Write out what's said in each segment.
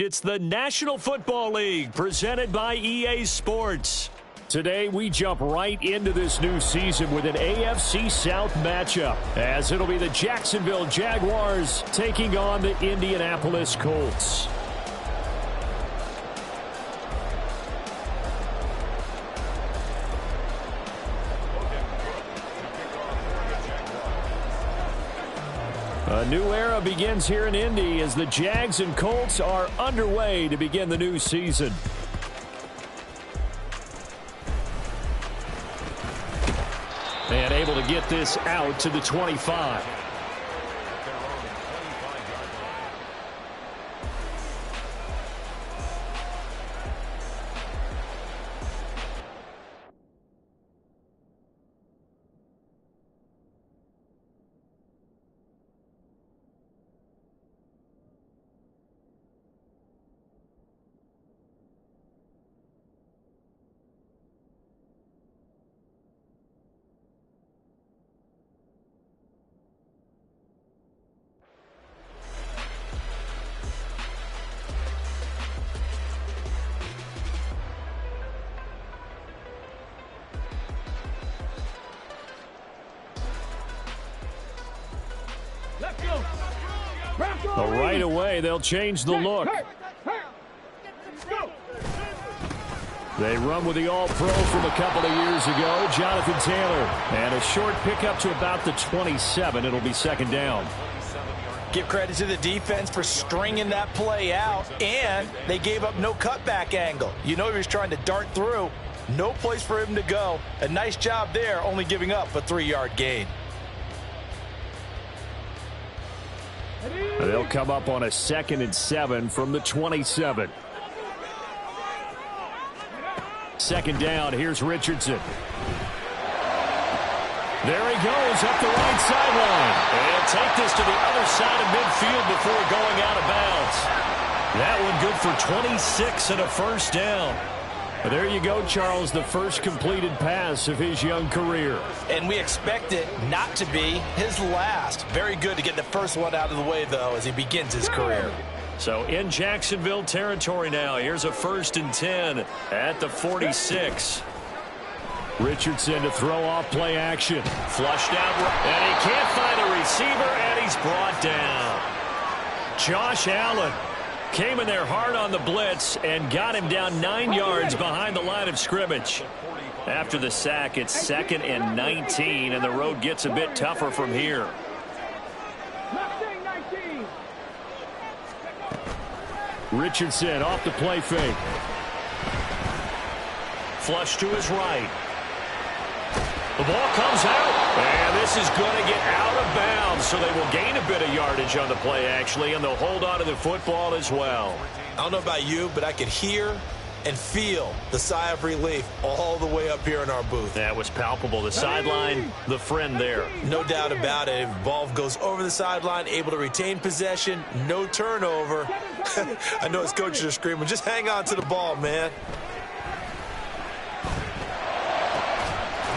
It's the National Football League presented by EA Sports. Today, we jump right into this new season with an AFC South matchup, as it'll be the Jacksonville Jaguars taking on the Indianapolis Colts. A new era begins here in Indy as the Jags and Colts are underway to begin the new season. And able to get this out to the 25. Right away, they'll change the look. They run with the All-Pro from a couple of years ago, Jonathan Taylor. And a short pickup to about the 27. It'll be second down. Give credit to the defense for stringing that play out, and they gave up no cutback angle. You know he was trying to dart through. No place for him to go. A nice job there, only giving up a 3-yard gain. They'll come up on a 2nd and 7 from the 27. Second down, here's Richardson. There he goes up the right sideline. And take this to the other side of midfield before going out of bounds. That one good for 26 and a first down. There you go, Charles, the first completed pass of his young career. And we expect it not to be his last. Very good to get the first one out of the way, though, as he begins his career. So in Jacksonville territory now, here's a 1st and 10 at the 46. Richardson to throw off play action. Flushed out, and he can't find a receiver, and he's brought down. Josh Allen came in there hard on the blitz and got him down 9 yards behind the line of scrimmage. After the sack, it's 2nd and 19, and the road gets a bit tougher from here. Richardson off the play fake. Flush to his right. The ball comes out, and this is going to get out of bounds, so they will gain a bit of yardage on the play, actually, and they'll hold on to the football as well. I don't know about you, but I could hear and feel the sigh of relief all the way up here in our booth. That was palpable. The sideline, the friend there. No doubt about it. If ball goes over the sideline, able to retain possession, no turnover. I know his coaches are screaming, just hang on to the ball, man.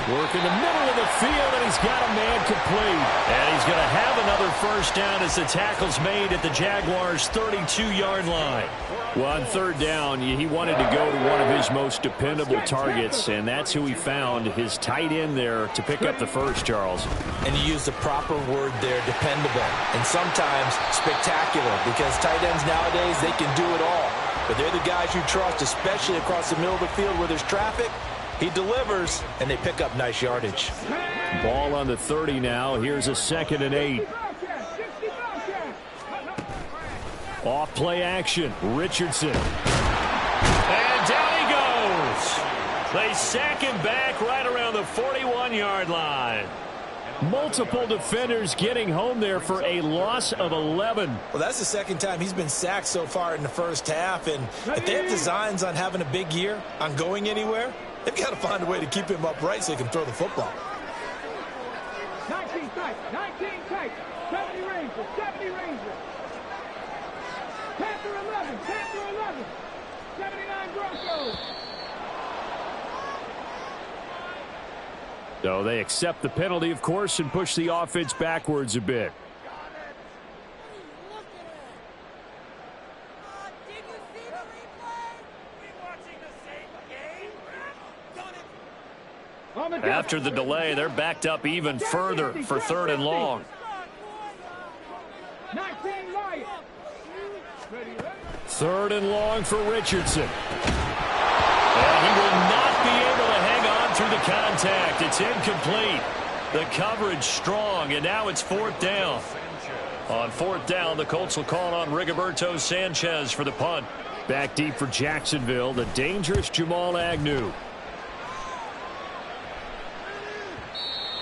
Work in the middle of the field, and he's got a man complete. And he's going to have another first down as the tackle's made at the Jaguars' 32-yard line. Well, on 3rd down, he wanted to go to one of his most dependable targets, and that's who he found, his tight end there, to pick up the first, Charles. And you used the proper word there, dependable, and sometimes spectacular, because tight ends nowadays, they can do it all. But they're the guys you trust, especially across the middle of the field where there's traffic. He delivers, and they pick up nice yardage. Ball on the 30 now. Here's a 2nd and 8. Off play action. Richardson. And down he goes. They sack him back right around the 41-yard line. Multiple defenders getting home there for a loss of 11. Well, that's the 2nd time he's been sacked so far in the first half. And if they have designs on having a big year, on going anywhere, they've got to find a way to keep him upright so he can throw the football. 19 tight, 70 Rangers, 70 Rangers. Panther 11, 79 Broncos. So they accept the penalty, of course, and push the offense backwards a bit. After the delay, they're backed up even further for 3rd and long. 3rd and long for Richardson. And he will not be able to hang on through the contact. It's incomplete. The coverage strong, and now it's 4th down. On 4th down, the Colts will call on Rigoberto Sanchez for the punt. Back deep for Jacksonville, the dangerous Jamal Agnew.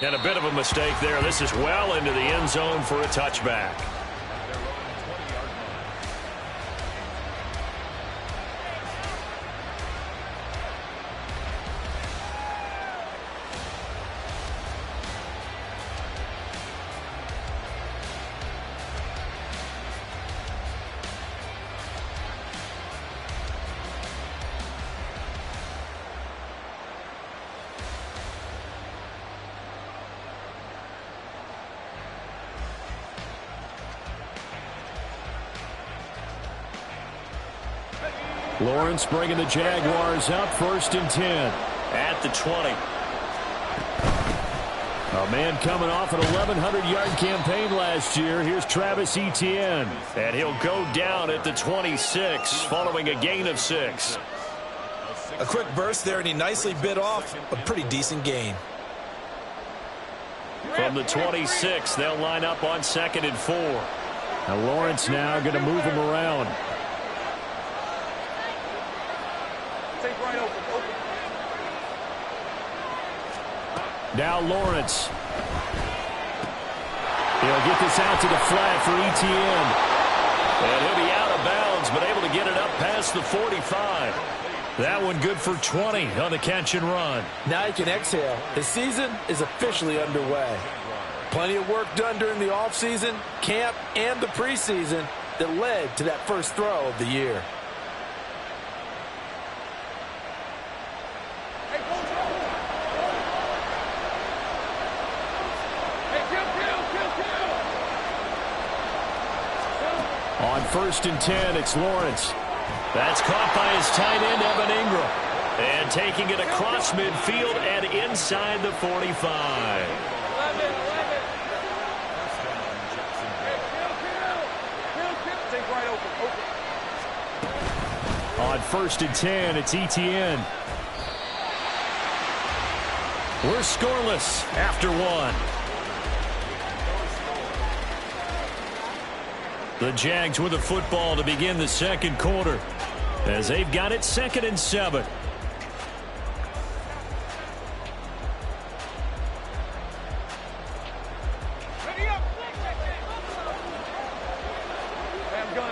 And a bit of a mistake there. This is well into the end zone for a touchback. Lawrence bringing the Jaguars up, 1st and 10. At the 20. A man coming off an 1,100-yard campaign last year. Here's Travis Etienne. And he'll go down at the 26 following a gain of 6. A quick burst there, and he nicely bit off a pretty decent gain. From the 26, they'll line up on 2nd and 4. Now Lawrence now going to move him around. Now Lawrence. He'll get this out to the flat for Etienne. And he'll be out of bounds, but able to get it up past the 45. That one good for 20 on the catch and run. Now he can exhale. The season is officially underway. Plenty of work done during the offseason, camp, and the preseason that led to that first throw of the year. On 1st and 10, it's Lawrence. That's caught by his tight end, Evan Ingram. And taking it across midfield and inside the 45. On 1st and 10, it's Etienne. We're scoreless after 1. The Jags with the football to begin the 2nd quarter as they've got it 2nd and 7.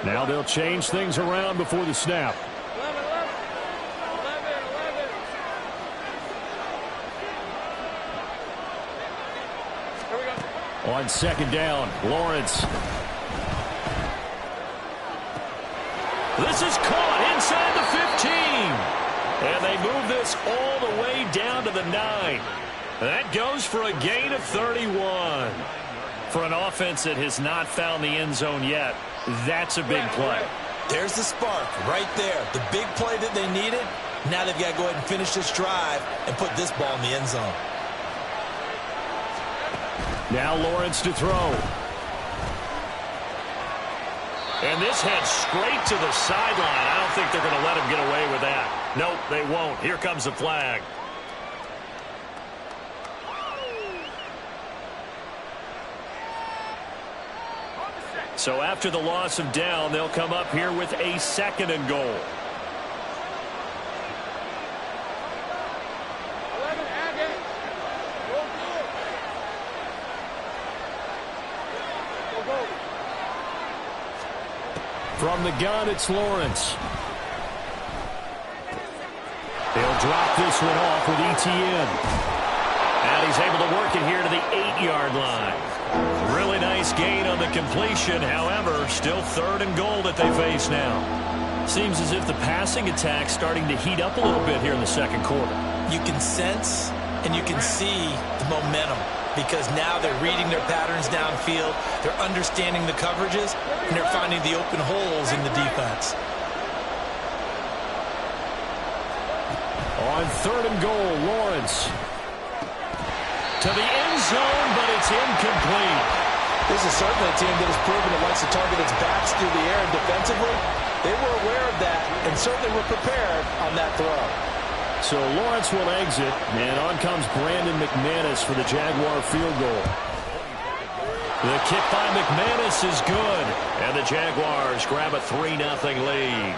Now they'll change things around before the snap. On 2nd down, Lawrence. This is caught inside the 15. And they move this all the way down to the 9. That goes for a gain of 31. For an offense that has not found the end zone yet, that's a big play. There's the spark right there. The big play that they needed. Now they've got to go ahead and finish this drive and put this ball in the end zone. Now Lawrence to throw. And this heads straight to the sideline. I don't think they're going to let him get away with that. Nope, they won't. Here comes the flag. So after the loss of down, they'll come up here with a 2nd and goal. From the gun, it's Lawrence. They'll drop this one off with Etienne. And he's able to work it here to the 8-yard line. Really nice gain on the completion. However, still 3rd and goal that they face now. Seems as if the passing attack's starting to heat up a little bit here in the 2nd quarter. You can sense and you can see the momentum, because now they're reading their patterns downfield, they're understanding the coverages, and they're finding the open holes in the defense. On 3rd and goal, Lawrence. to the end zone, but it's incomplete. This is certainly a team that has proven it likes to target its backs through the air, and defensively, they were aware of that and certainly were prepared on that throw. So Lawrence will exit, and on comes Brandon McManus for the Jaguar field goal. The kick by McManus is good, and the Jaguars grab a 3-0 lead.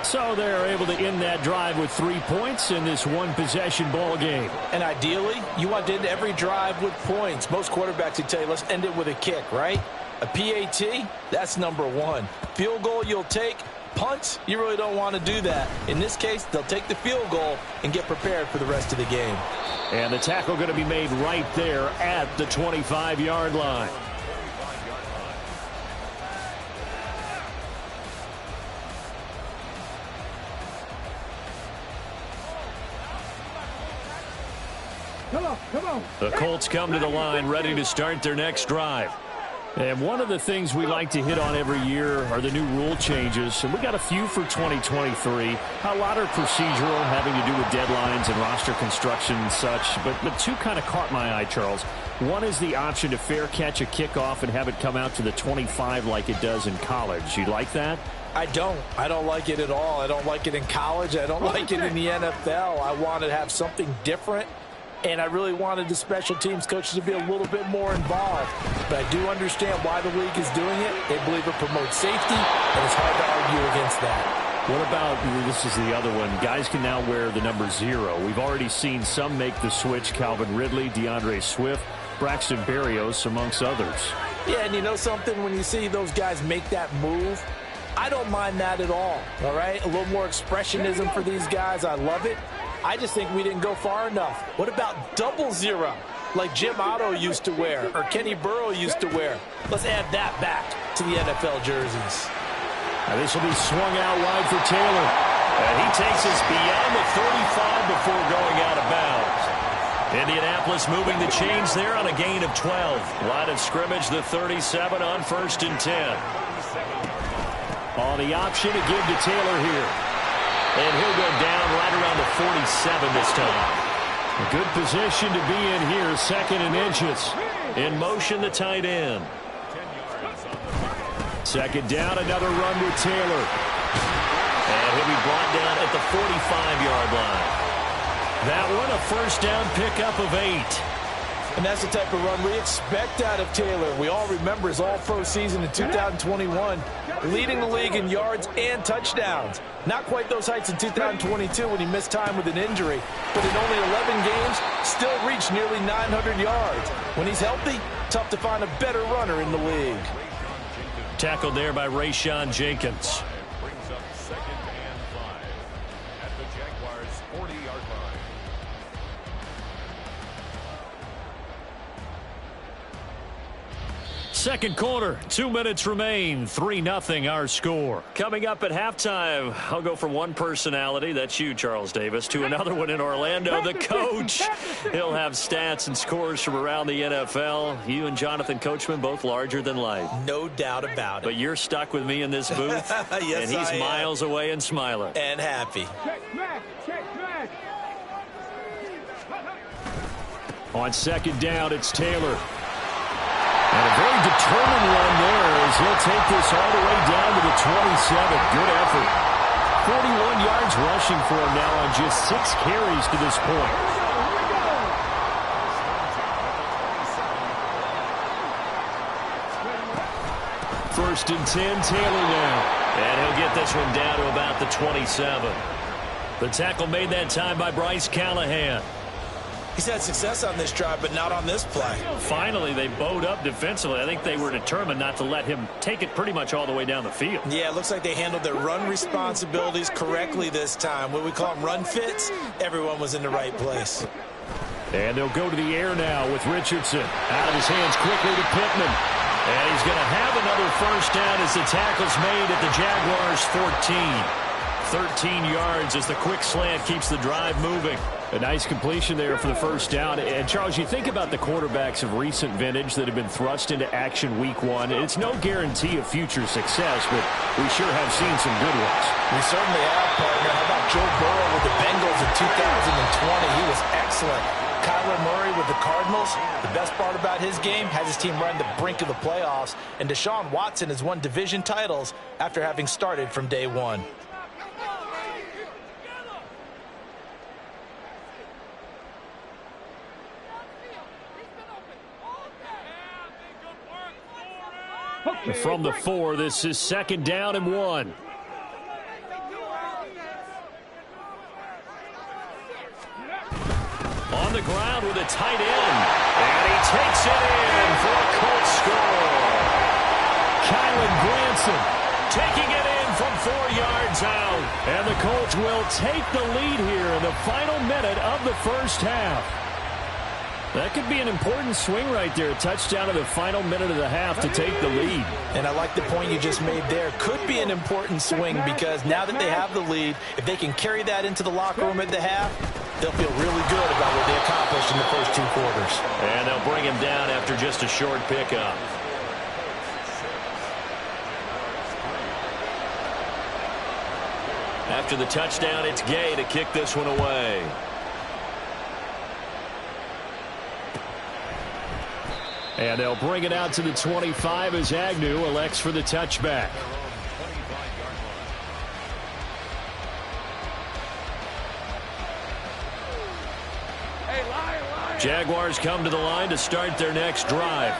So they're able to end that drive with 3 points in this one-possession ball game. And ideally, you want to end every drive with points. Most quarterbacks would tell you, let's end it with a kick, right? A PAT, that's number one. Field goal you'll take. Punts, you really don't want to do that. In this case, they'll take the field goal and get prepared for the rest of the game. And the tackle going to be made right there at the 25-yard line. Come on. The Colts come to the line ready to start their next drive. And one of the things we like to hit on every year are the new rule changes. And we got a few for 2023. A lot are procedural, having to do with deadlines and roster construction and such. But two kind of caught my eye, Charles. One is the option to fair catch a kickoff and have it come out to the 25 like it does in college. You like that? I don't like it at all. I don't like it in college. I don't like it in the NFL. I want to have something different. And I really wanted the special teams coaches to be a little bit more involved. But I do understand why the league is doing it. They believe it promotes safety, and it's hard to argue against that. What about, this is the other one, guys can now wear the number 0. We've already seen some make the switch, Calvin Ridley, DeAndre Swift, Braxton Berrios, amongst others. Yeah, and you know something? When you see those guys make that move, I don't mind that at all right? A little more expressionism for these guys. I love it. I just think we didn't go far enough. What about 00, like Jim Otto used to wear or Kenny Burrow used to wear? Let's add that back to the NFL jerseys. Now this will be swung out wide for Taylor. And he takes us beyond the 35 before going out of bounds. Indianapolis moving the chains there on a gain of 12. Line of scrimmage, the 37 on 1st and 10. On the option to give to Taylor here. And he'll go down right around the 47 this time. A good position to be in here, 2nd and inches. In motion, the tight end. 2nd down, another run with Taylor. And he'll be brought down at the 45-yard line. That one, a 1st down pickup of 8. And that's the type of run we expect out of Taylor. We all remember his all-pro season in 2021, leading the league in yards and touchdowns. Not quite those heights in 2022 when he missed time with an injury, but in only 11 games, still reached nearly 900 yards. When he's healthy, tough to find a better runner in the league. Tackled there by Rayshon Jenkins. Brings up 2nd and 5 at the Jaguars' 40-yard line. Second quarter, 2 minutes remain, 3-0 our score. Coming up at halftime, I'll go from one personality, that's you, Charles Davis, to another one in Orlando, the coach. He'll have stats and scores from around the NFL. You and Jonathan Coachman, both larger than life. No doubt about it. But you're stuck with me in this booth, yes, and he's miles away and smiling. And happy. Check smash. On 2nd down, it's Taylor. And a very determined run there as he'll take this all the way down to the 27. Good effort. 41 yards rushing for him now on just 6 carries to this point. First and 10, Taylor now. And he'll get this one down to about the 27. The tackle made that time by Bryce Callahan. He's had success on this drive, but not on this play. Finally, they bowed up defensively. I think they were determined not to let him take it pretty much all the way down the field. Yeah, it looks like they handled their run responsibilities correctly this time. What we call them run fits, everyone was in the right place. And they'll go to the air now with Richardson. Out of his hands quickly to Pittman. And he's going to have another 1st down as the tackle's made at the Jaguars' 14. 13 yards as the quick slant keeps the drive moving. A nice completion there for the 1st down. And, Charles, you think about the quarterbacks of recent vintage that have been thrust into action week 1. It's no guarantee of future success, but we sure have seen some good ones. We certainly have, partner. How about Joe Burrow with the Bengals in 2020? He was excellent. Kyle Kyler Murray with the Cardinals, the best part about his game, has his team run the brink of the playoffs, and Deshaun Watson has won division titles after having started from day one. From the 4, this is 2nd down and 1. On the ground with a tight end. And he takes it in for a Colts score. Kylan Granson taking it in from 4 yards out. And the Colts will take the lead here in the final minute of the first half. That could be an important swing right there. A touchdown in the final minute of the half to take the lead. And I like the point you just made there. Could be an important swing because now that they have the lead, if they can carry that into the locker room at the half, they'll feel really good about what they accomplished in the first 2 quarters. And they'll bring him down after just a short pickup. After the touchdown, it's Gay to kick this one away. And they'll bring it out to the 25 as Agnew elects for the touchback. Jaguars come to the line to start their next drive.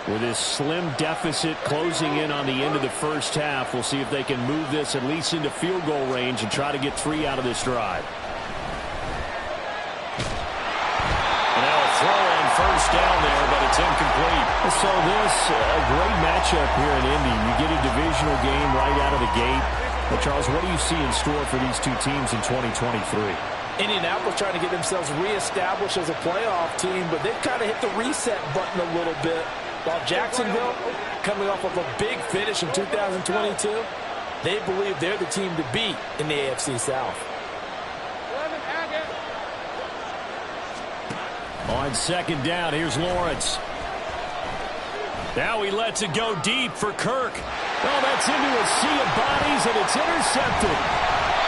With this slim deficit closing in on the end of the first half, we'll see if they can move this at least into field goal range and try to get 3 out of this drive. And they'll throw in first down there, but it's incomplete. So this, a great matchup here in Indy. You get a divisional game right out of the gate. But Charles, what do you see in store for these 2 teams in 2023? Indianapolis trying to get themselves reestablished as a playoff team, but they've kind of hit the reset button a little bit. While Jacksonville, coming off of a big finish in 2022, they believe they're the team to beat in the AFC South. On 2nd down, here's Lawrence. Now he lets it go deep for Kirk. Oh, that's into a sea of bodies, and it's intercepted.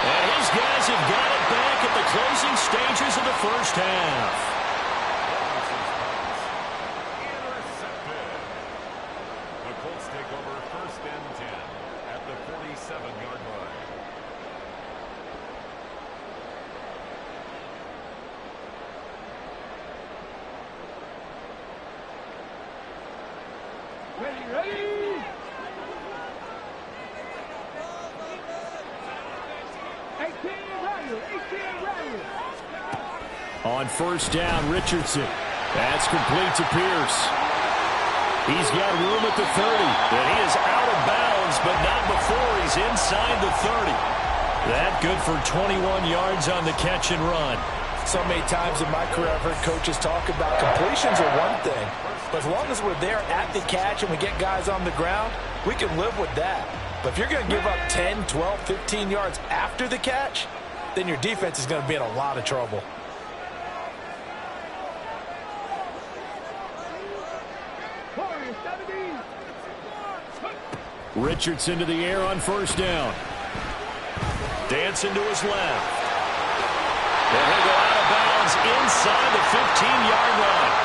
And his guys have got it back at the closing stages of the first half. Intercepted. The Colts take over 1st and 10 at the 47-yard line. Ready. On 1st down, Richardson. That's complete to Pierce. He's got room at the 30. And he is out of bounds, but not before he's inside the 30. That good for 21 yards on the catch and run. So many times in my career I've heard coaches talk about completions are one thing, but as long as we're there at the catch and we get guys on the ground, we can live with that. But if you're going to give up 10, 12, 15 yards after the catch, then your defense is going to be in a lot of trouble. Richardson to the air on 1st down. Dancing to his left. And he'll go out of bounds inside the 15-yard line.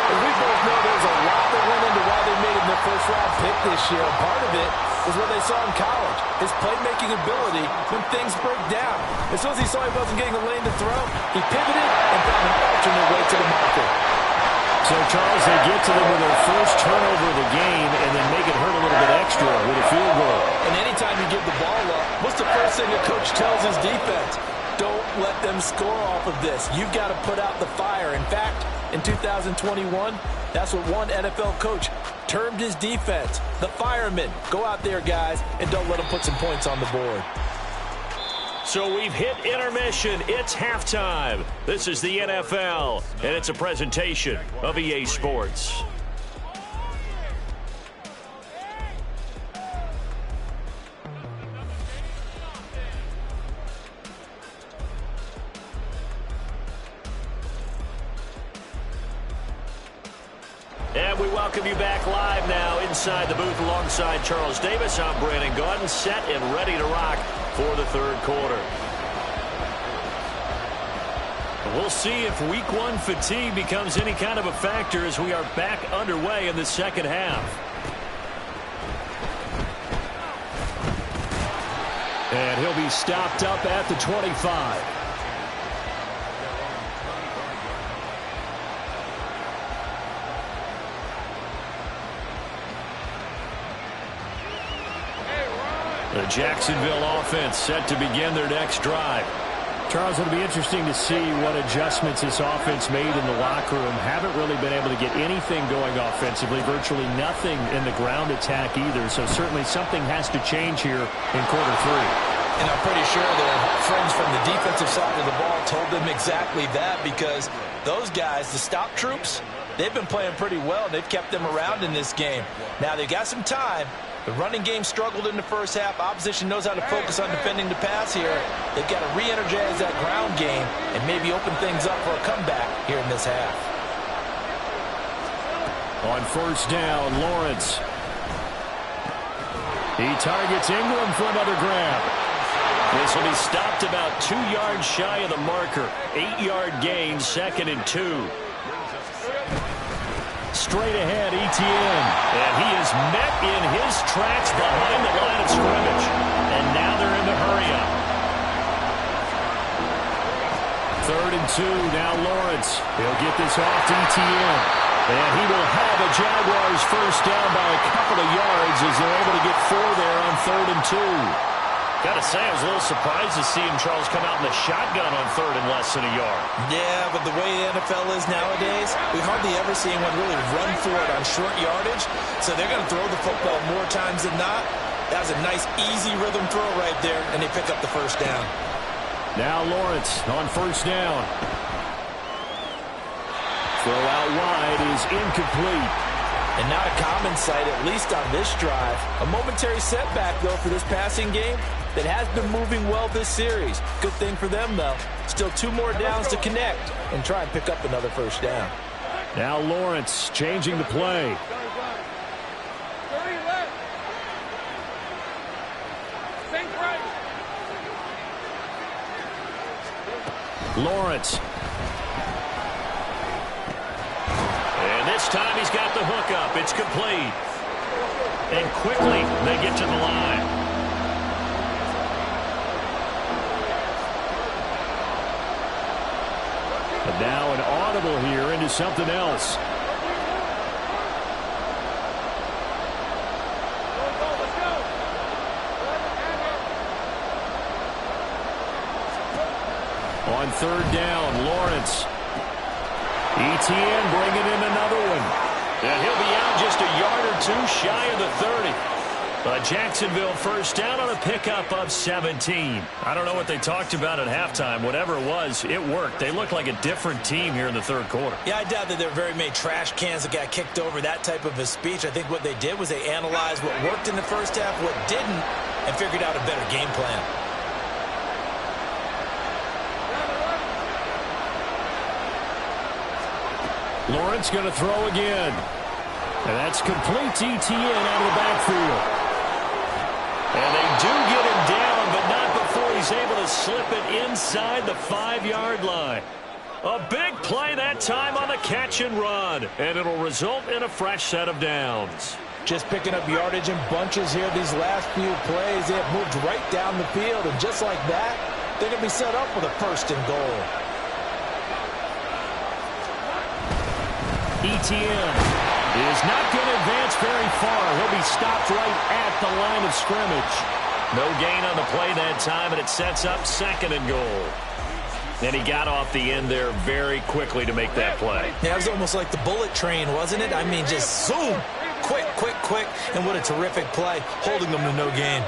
As we both know, there's a lot that went into why they made him their first-round pick this year. Part of it was what they saw in college, his playmaking ability when things broke down. As soon as he saw he wasn't getting a lane to throw, he pivoted and found an alternate way to the market. So, Charles, they get to them with their first turnover of the game and then make it hurt a little bit extra with a field goal. And anytime you give the ball up, what's the first thing the coach tells his defense? Don't let them score off of this. You've got to put out the fire. In fact, in 2021, that's what one NFL coach termed his defense, the firemen. Go out there, guys, and don't let them put some points on the board. So we've hit intermission. It's halftime. This is the NFL, and it's a presentation of EA Sports. And we welcome you back live now inside the booth alongside Charles Davis. I'm Brandon Gaudin, set and ready to rock for the 3rd quarter. We'll see if week one fatigue becomes any kind of a factor as we are back underway in the second half. And he'll be stopped up at the 25. The Jacksonville offense set to begin their next drive. Charles, it'll be interesting to see what adjustments this offense made in the locker room. Haven't really been able to get anything going offensively, virtually nothing in the ground attack either. So certainly something has to change here in quarter three. And I'm pretty sure their friends from the defensive side of the ball told them exactly that, because those guys, the stop troops, they've been playing pretty well. They've kept them around in this game. Now they've got some time. The running game struggled in the first half. Opposition knows how to focus on defending the pass here. They've got to re-energize that ground game and maybe open things up for a comeback here in this half. On first down, Lawrence. He targets Ingram for another grab. This will be stopped about 2 yards shy of the marker. 8-yard gain, 2nd and 2. Straight ahead, Etienne. And he is met in his tracks behind the line of scrimmage. And now they're in the hurry-up. 3rd and 2, now Lawrence. He'll get this off to Etienne. And he will have a Jaguars first down by a couple of yards as they're able to get 4 there on 3rd and 2. Got to say, I was a little surprised to see him, Charles, come out in the shotgun on 3rd and less than a yard. Yeah, but the way the NFL is nowadays, we hardly ever see anyone really run for it on short yardage. So they're going to throw the football more times than not. That was a nice, easy rhythm throw right there, and they pick up the first down. Now Lawrence on first down. Throw out wide is incomplete. And not a common sight, at least on this drive. A momentary setback, though, for this passing game that has been moving well this series. Good thing for them, though. Still 2 more downs to connect and try and pick up another first down. Now Lawrence changing the play. Lawrence. And this time he's got the hook up. It's complete. And quickly they get to the line. But now an audible here into something else. On 3rd down, Lawrence. Etienne bringing in another one. And he'll be out just a yard or 2 shy of the 30. A Jacksonville first down on a pickup of 17. I don't know what they talked about at halftime. Whatever it was, it worked. They look like a different team here in the 3rd quarter. Yeah, I doubt that there were very many trash cans that got kicked over, that type of a speech. I think what they did was they analyzed what worked in the first half, what didn't, and figured out a better game plan. Lawrence going to throw again. And that's complete to Etienne out of the backfield. And they do get him down, but not before he's able to slip it inside the 5-yard line. A big play that time on the catch and run, and it'll result in a fresh set of downs. Just picking up yardage in bunches here these last few plays. They have moved right down the field, and just like that, they're going to be set up with a 1st and goal. Etienne is not going to advance very far. He'll be stopped right at the line of scrimmage. No gain on the play that time, and it sets up 2nd and goal. And he got off the end there very quickly to make that play. Yeah, it was almost like the bullet train, wasn't it? I mean, just zoom. Quick, quick, quick. And what a terrific play, holding them to no gain.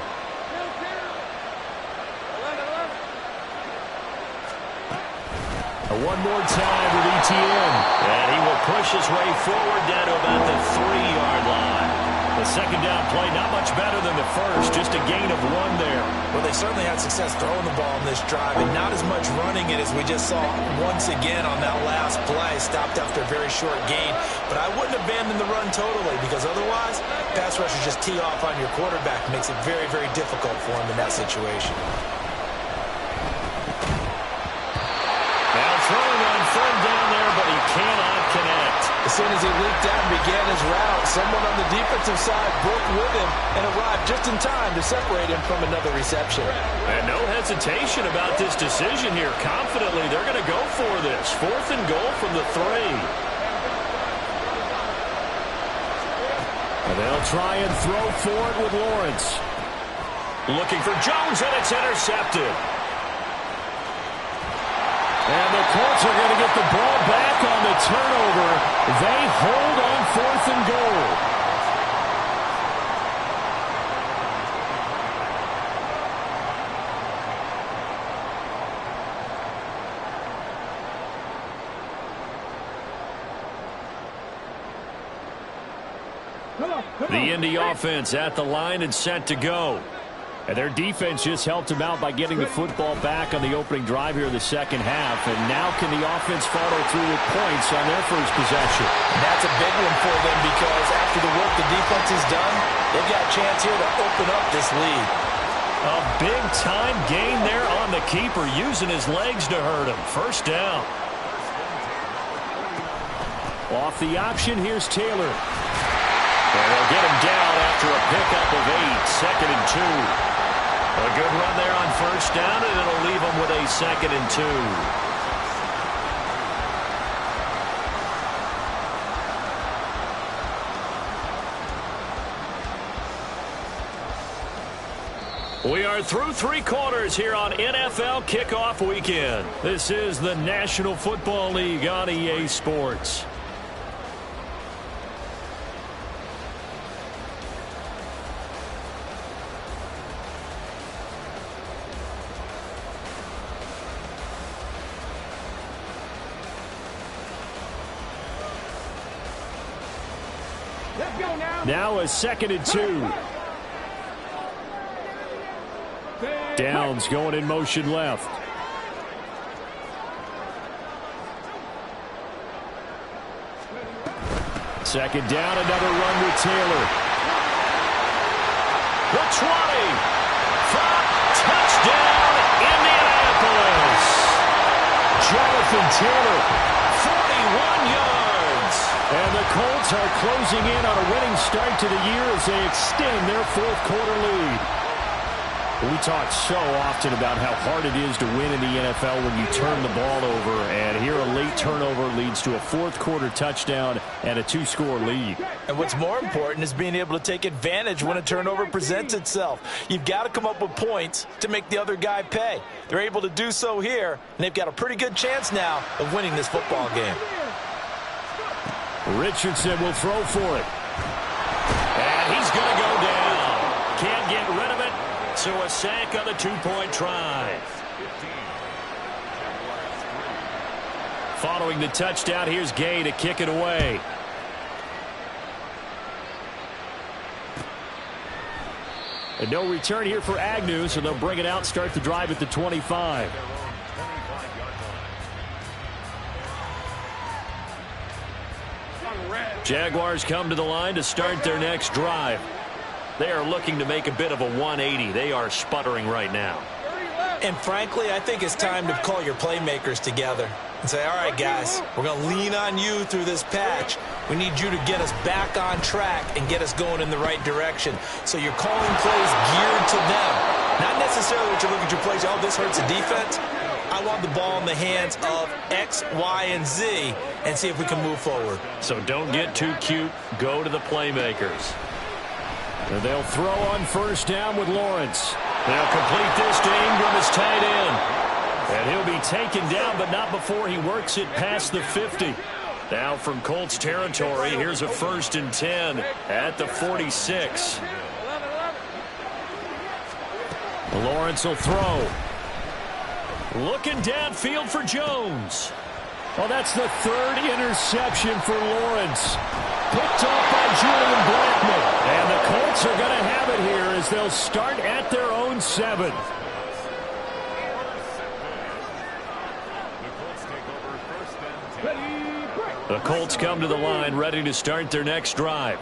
One more time with Etienne. And he will push his way forward down to about the 3-yard line. The 2nd down play not much better than the first, just a gain of 1 there. Well, they certainly had success throwing the ball in this drive, and not as much running it as we just saw once again on that last play. Stopped after a very short gain. But I wouldn't abandon the run totally, because otherwise, pass rushers just tee off on your quarterback. Makes it very, very difficult for him in that situation. Now throwing on third down there, but he cannot connect. As soon as he leaped out and began his route, someone on the defensive side broke with him and arrived just in time to separate him from another reception. And no hesitation about this decision here. Confidently, they're going to go for this. 4th and goal from the 3. And they'll try and throw forward with Lawrence. Looking for Jones, and it's intercepted. And the Colts are going to get the ball back on the turnover. They hold on 4th and goal. The Indy offense at the line and set to go. And their defense just helped them out by getting the football back on the opening drive here in the second half. And now can the offense follow through with points on their first possession? And that's a big one for them because after the work the defense has done, they've got a chance here to open up this lead. A big-time gain there on the keeper, using his legs to hurt him. First down. Off the option, here's Taylor. And they'll get him down after a pickup of 8. 2nd and 2. A good run there on first down, and it'll leave them with a 2nd and 2. We are through 3 quarters here on NFL Kickoff Weekend. This is the National Football League on EA Sports. Now a 2nd and 2. Downs going in motion left. Second down, another run with Taylor. The 20. Touchdown, Indianapolis. Jonathan Taylor. 41 yards. And the Colts are closing in on a winning start to the year as they extend their 4th quarter lead. We talk so often about how hard it is to win in the NFL when you turn the ball over, and here a late turnover leads to a 4th quarter touchdown and a 2-score lead. And what's more important is being able to take advantage when a turnover presents itself. You've got to come up with points to make the other guy pay. They're able to do so here, and they've got a pretty good chance now of winning this football game. Richardson will throw for it. And he's going to go down. Can't get rid of it. So a sack on the 2-point try. Following the touchdown, here's Gay to kick it away. And no return here for Agnew, so they'll bring it out, start the drive at the 25. Jaguars come to the line to start their next drive. They are looking to make a bit of a 180. They are sputtering right now. And frankly, I think it's time to call your playmakers together and say, all right, guys, we're going to lean on you through this patch. We need you to get us back on track and get us going in the right direction. So you're calling plays geared to them. Not necessarily that you look at your plays, oh, this hurts the defense. I want the ball in the hands of X, Y, and Z and see if we can move forward. So don't get too cute. Go to the playmakers. And they'll throw on first down with Lawrence. They'll complete this to Ingram as tight end. And he'll be taken down, but not before he works it past the 50. Now from Colts territory, here's a 1st and 10 at the 46. Lawrence will throw. Looking downfield for Jones. Well, that's the 3rd interception for Lawrence. Picked off by Julian Blackmon. And the Colts are going to have it here as they'll start at their own 7. The Colts come to the line ready to start their next drive.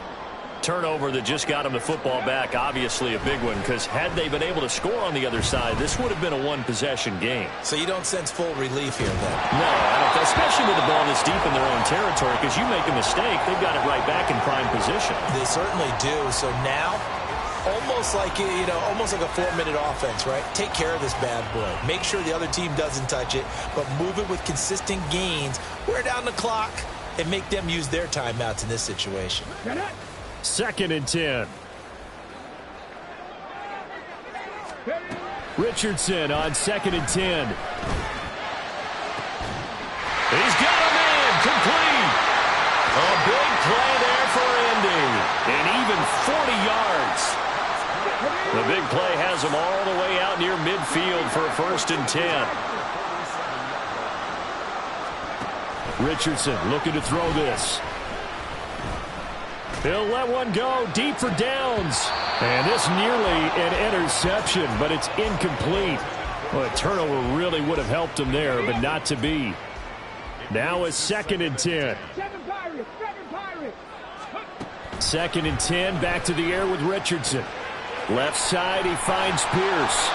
turnover that just got them the football back, obviously a big one, because had they been able to score on the other side, this would have been a one-possession game. So you don't sense full relief here, then? No, I don't, especially with the ball this deep in their own territory, because you make a mistake, they've got it right back in prime position. They certainly do. So now, almost like a 4-minute offense, right? Take care of this bad boy. Make sure the other team doesn't touch it, but move it with consistent gains. Wear down the clock and make them use their timeouts in this situation. 2nd and 10. Richardson on 2nd and 10. He's got a man complete. A big play there for Indy. And even 40 yards. The big play has him all the way out near midfield for a 1st and 10. Richardson looking to throw this. He'll let one go deep for downs. And this nearly an interception, but it's incomplete. Well, a turnover really would have helped him there, but not to be. Now it's 2nd and 10. 2nd and 10, back to the air with Richardson. Left side, he finds Pierce.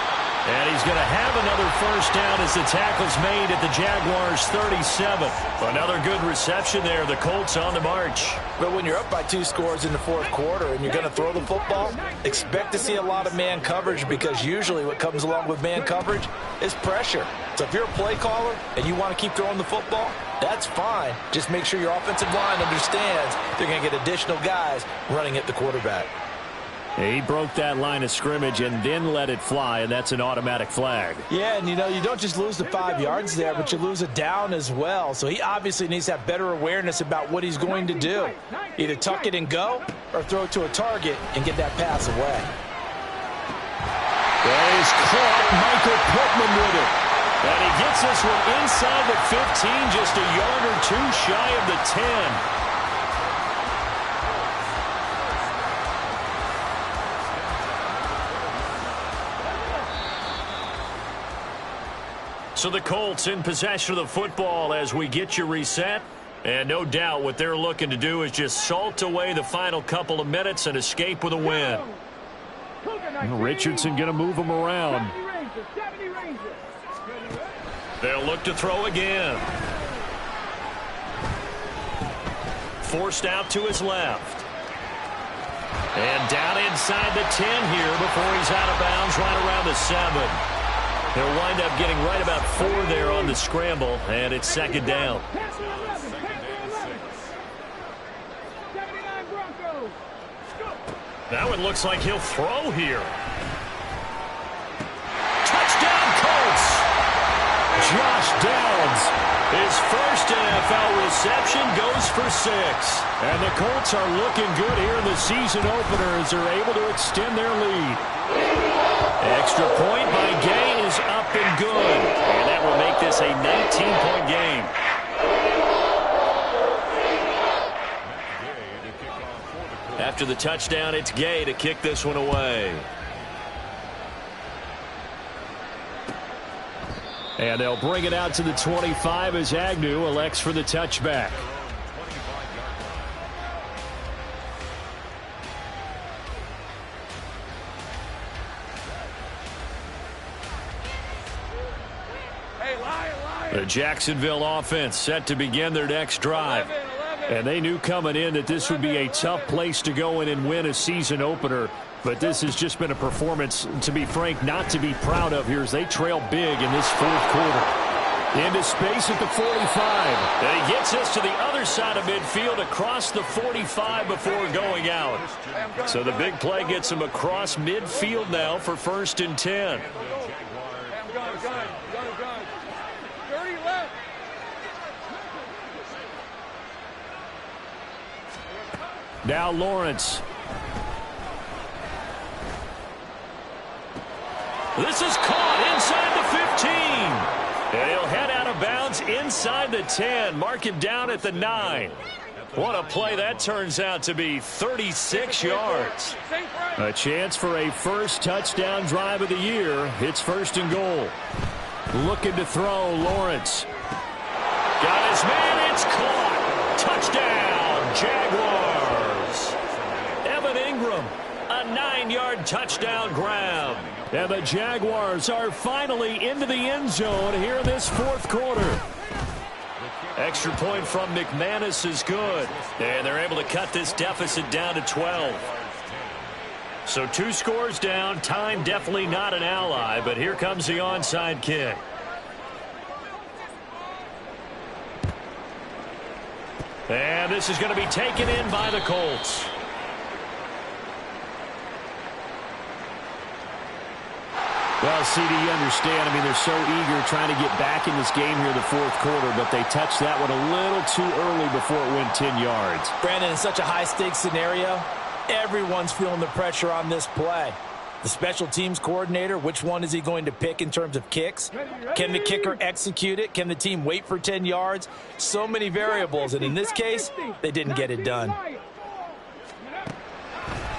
And he's going to have another 1st down as the tackle's made at the Jaguars' 37. Another good reception there. The Colts on the march. But when you're up by 2 scores in the 4th quarter and you're going to throw the football, expect to see a lot of man coverage, because usually what comes along with man coverage is pressure. So if you're a play caller and you want to keep throwing the football, that's fine. Just make sure your offensive line understands they're going to get additional guys running at the quarterback. He broke that line of scrimmage and then let it fly, and that's an automatic flag. Yeah, and you don't just lose the 5 yards there, but you lose a down as well. So he obviously needs to have better awareness about what he's going to do. Either tuck it and go, or throw it to a target and get that pass away. That is caught. Michael Pittman with it. And he gets this one inside the 15, just a yard or 2 shy of the 10. So the Colts in possession of the football as we get you reset. And no doubt what they're looking to do is just salt away the final couple of minutes and escape with a win. Richardson going to move him around. They'll look to throw again. Forced out to his left. And down inside the 10 here before he's out of bounds right around the 7. He'll wind up getting right about 4 there on the scramble, and it's 2nd down. That one looks like he'll throw here. Touchdown, Colts! Josh Downs. His first NFL reception goes for 6. And the Colts are looking good here in the season opener as they're able to extend their lead. Extra point by Gay is up and good. And that will make this a 19-point game. After the touchdown, it's Gay to kick this one away. And they'll bring it out to the 25 as Agnew elects for the touchback. The Jacksonville offense set to begin their next drive. And they knew coming in that this would be a tough place to go in and win a season opener. But this has just been a performance, to be frank, not to be proud of here as they trail big in this 4th quarter. Into space at the 45. And he gets this to the other side of midfield across the 45 before going out. So the big play gets him across midfield now for 1st and 10. Now Lawrence. This is caught inside the 15. And he'll head out of bounds inside the 10. Mark him down at the 9. What a play that turns out to be. 36 yards. A chance for a first touchdown drive of the year. It's 1st and goal. Looking to throw, Lawrence. Got his man. It's caught. Touchdown, Jaguars. touchdown grab. And the Jaguars are finally into the end zone here in this fourth quarter. Extra point from McManus is good. And they're able to cut this deficit down to 12. So 2 scores down. Time definitely not an ally, but here comes the onside kick. And this is going to be taken in by the Colts. Well, CD, you understand. I mean, they're so eager trying to get back in this game here in the fourth quarter, but they touched that one a little too early before it went 10 yards. Brandon, in such a high-stakes scenario, everyone's feeling the pressure on this play. The special teams coordinator, which one is he going to pick in terms of kicks? Can the kicker execute it? Can the team wait for 10 yards? So many variables, and in this case, they didn't get it done.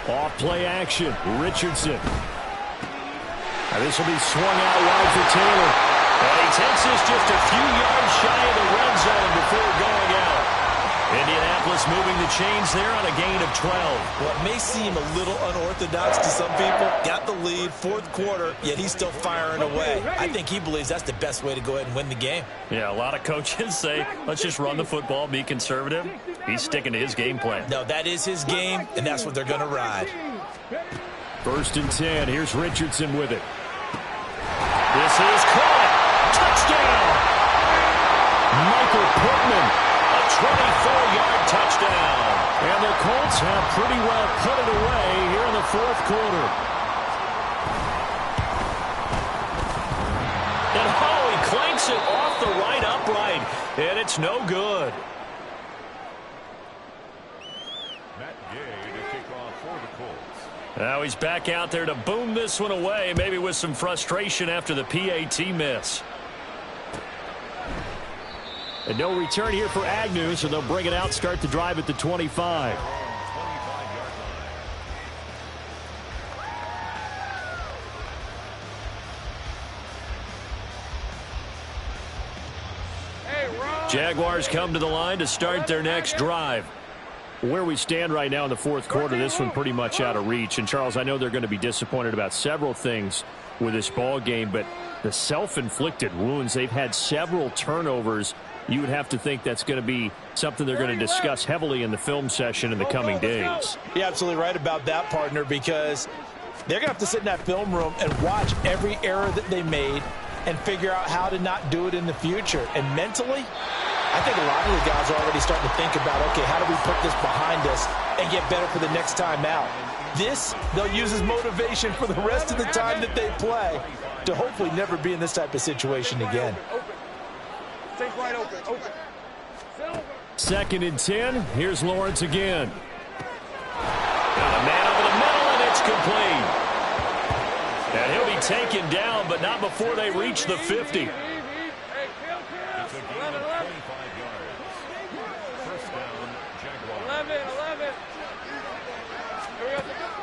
Off play action, Richardson. Now this will be swung out wide for Taylor. And he takes this just a few yards shy of the red zone before going out. Indianapolis moving the chains there on a gain of 12. What may seem a little unorthodox to some people, got the lead, fourth quarter, yet he's still firing away. I think he believes that's the best way to go ahead and win the game. Yeah, a lot of coaches say, let's just run the football, be conservative. He's sticking to his game plan. No, that is his game, and that's what they're going to ride. 1st and 10. Here's Richardson with it. This is caught. Touchdown. Michael Pittman. A 24-yard touchdown. And the Colts have pretty well put it away here in the fourth quarter. And he clanks it off the right upright. And it's no good. Now he's back out there to boom this one away, maybe with some frustration after the PAT miss. And no return here for Agnew, so they'll bring it out, start the drive at the 25. Jaguars come to the line to start their next drive. Where we stand right now in the fourth quarter, this one pretty much out of reach. And, Charles, I know they're going to be disappointed about several things with this ball game, but the self-inflicted wounds, they've had several turnovers. You would have to think that's going to be something they're going to discuss heavily in the film session in the coming days. You're absolutely right about that, partner, because they're going to have to sit in that film room and watch every error that they made and figure out how to not do it in the future. And mentally, I think a lot of the guys are already starting to think about, okay, how do we put this behind us and get better for the next time out? This, they'll use as motivation for the rest of the time that they play to hopefully never be in this type of situation again. Stay wide open. 2nd and 10. Here's Lawrence again. Got a man over the middle, and it's complete. And he'll be taken down, but not before they reach the 50.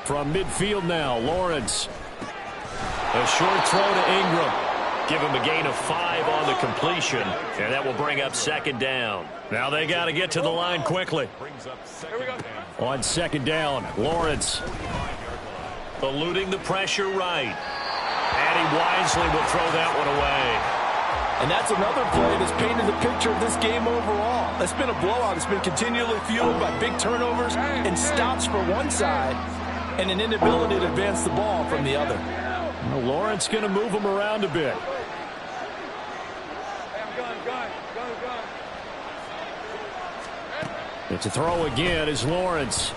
From midfield now, Lawrence. A short throw to Ingram. Give him a gain of 5 on the completion, and that will bring up 2nd down. Now they got to get to the line quickly. On 2nd down, Lawrence. Eluding the pressure right. And he wisely will throw that one away. And that's another play that's painted the picture of this game overall. It's been a blowout. It's been continually fueled by big turnovers and stops for one side and an inability to advance the ball from the other. Well, Lawrence going to move him around a bit. It's a throw again is Lawrence.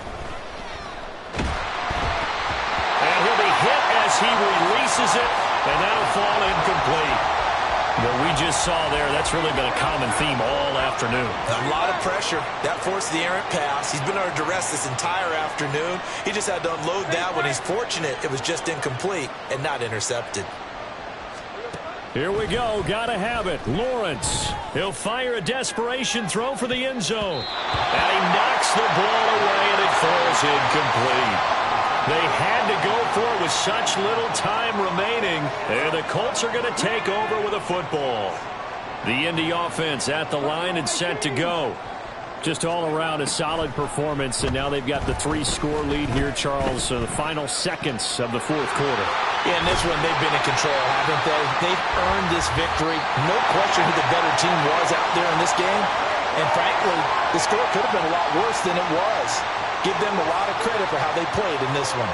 And he'll be hit as he releases it, and that'll fall incomplete. What we just saw there, that's really been a common theme all afternoon. A lot of pressure. That forced the errant pass. He's been under duress this entire afternoon. He just had to unload that one. He's fortunate it was just incomplete and not intercepted. Here we go. Gotta have it. Lawrence. He'll fire a desperation throw for the end zone. And he knocks the ball away, and it falls incomplete. They had to go for it with such little time remaining. And the Colts are going to take over with a football. The Indy offense at the line and set to go. Just all around a solid performance, and now they've got the 3-score lead here, Charles, so the final seconds of the fourth quarter. Yeah, in this one, they've been in control, haven't they? They've earned this victory. No question who the better team was out there in this game. And frankly, the score could have been a lot worse than it was. Give them a lot of credit for how they played in this one.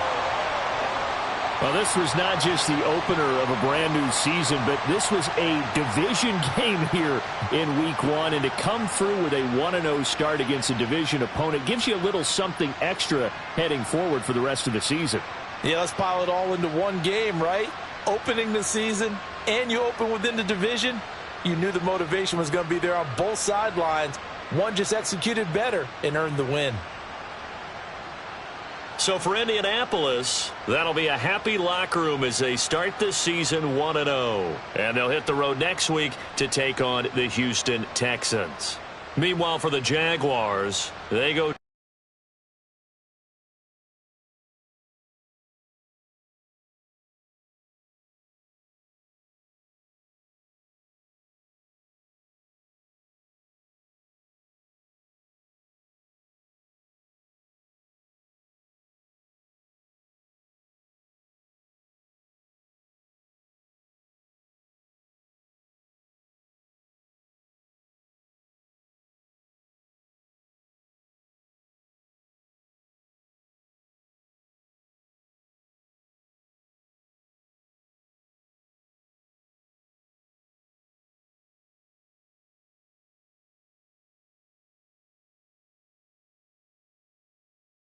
Well, this was not just the opener of a brand-new season, but this was a division game here in Week 1. And to come through with a 1-0 start against a division opponent gives you a little something extra heading forward for the rest of the season. Yeah, let's pile it all into one game, right? Opening the season, and you open within the division. You knew the motivation was going to be there on both sidelines. One just executed better and earned the win. So for Indianapolis, that'll be a happy locker room as they start this season 1-0. And they'll hit the road next week to take on the Houston Texans. Meanwhile, for the Jaguars, they go